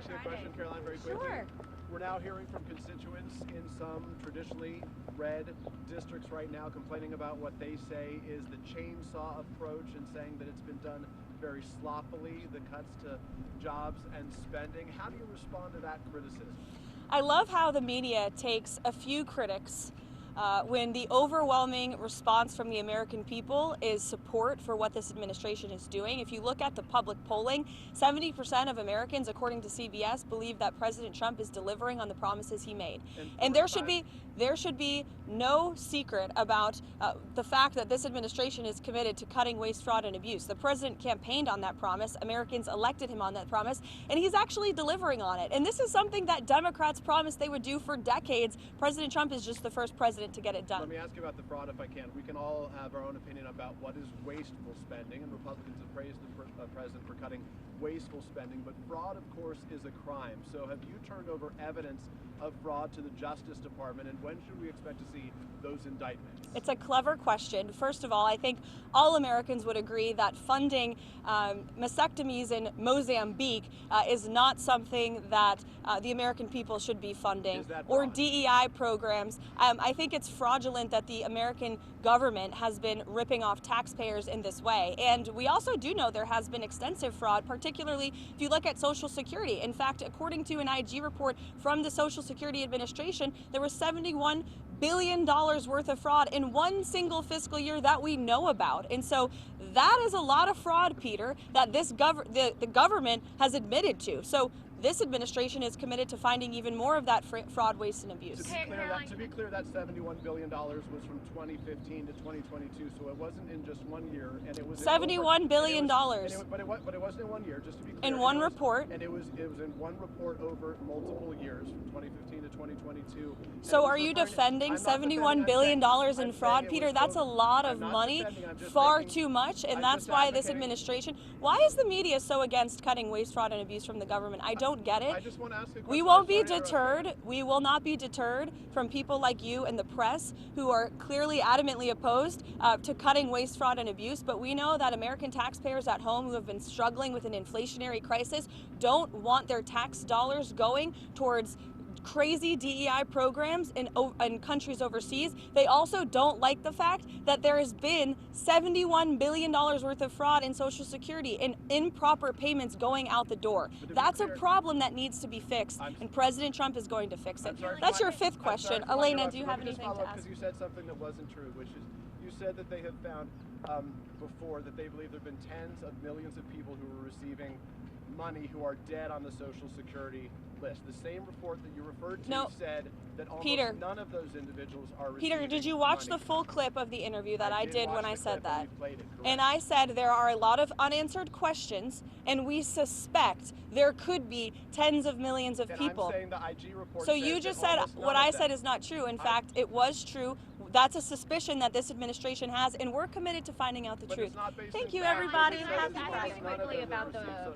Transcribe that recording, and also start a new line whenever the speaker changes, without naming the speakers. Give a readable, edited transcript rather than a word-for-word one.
ask you a question, Caroline, very quickly?
Sure.
We're now hearing from constituents in some traditionally red districts right now complaining about what they say is the chainsaw approach and saying that it's been done very sloppily, the cuts to jobs and spending. How do you respond to that criticism?
I love how the media takes a few critics when the overwhelming response from the American people is support for what this administration is doing. If you look at the public polling, 70% of Americans, according to CBS, believe that President Trump is delivering on the promises he made. And there should be no secret about the fact that this administration is committed to cutting waste, fraud, and abuse. The president campaigned on that promise. Americans elected him on that promise, and he's actually delivering on it. And this is something that Democrats promised they would do for decades. President Trump is just the first president to get it done.
Let me ask you about the fraud, if I can. We can all have our own opinion about what is wasteful spending, and Republicans have praised the president for cutting wasteful spending, but fraud, of course, is a crime. So have you turned over evidence of fraud to the Justice Department, and when should we expect to see those indictments?
It's a clever question. First of all, I think all Americans would agree that funding mastectomies in Mozambique is not something that the American people should be funding, or DEI programs. I think it's fraudulent that the American government has been ripping off taxpayers in this way. And we also do know there has been extensive fraud, particularly if you look at Social Security. In fact, according to an IG report from the Social Security Administration, there was $71 billion worth of fraud in one single fiscal year that we know about. And so that is a lot of fraud, Peter, that the government has admitted to. So this administration is committed to finding even more of that fraud, waste, and abuse.
To be clear, that $71 billion was from 2015 to 2022, so it wasn't in just 1 year, and it was
$71 billion.
But it wasn't in 1 year, just to be clear.
In one report.
And it was in one report over multiple years, from 2015 to 2022.
So are you defending $71 billion in fraud, Peter? That's a lot of money, far too much, and that's why this administration. Why is the media so against cutting waste, fraud, and abuse from the government? I don't get it.
I just want to ask a question.
We won't be deterred. We will not be deterred from people like you and the press who are clearly adamantly opposed to cutting waste, fraud, and abuse. But we know that American taxpayers at home who have been struggling with an inflationary crisis don't want their tax dollars going towards crazy DEI programs in countries overseas. They also don't like the fact that there has been $71 billion worth of fraud in Social Security and improper payments going out the door. That's a problem that needs to be fixed, and President Trump is going to fix it. That's your fifth question. Elena, do you have anything to ask?
Because you said something that wasn't true, which is you said that they have found before that they believe there have been tens of millions of people who are receiving money who are dead on the Social Security list. The same report that you referred to said that almost none of those individuals are receiving
Peter, did you watch the full clip of the interview that I did when I said that? And I said there are a lot of unanswered questions, and we suspect there could be tens of millions of people.
I'm saying the IG report
so you just said what I said is not true. In fact, it was true. That's a suspicion that this administration has, and we're committed to finding out the truth. Thank you, everybody.
Can I ask quickly about the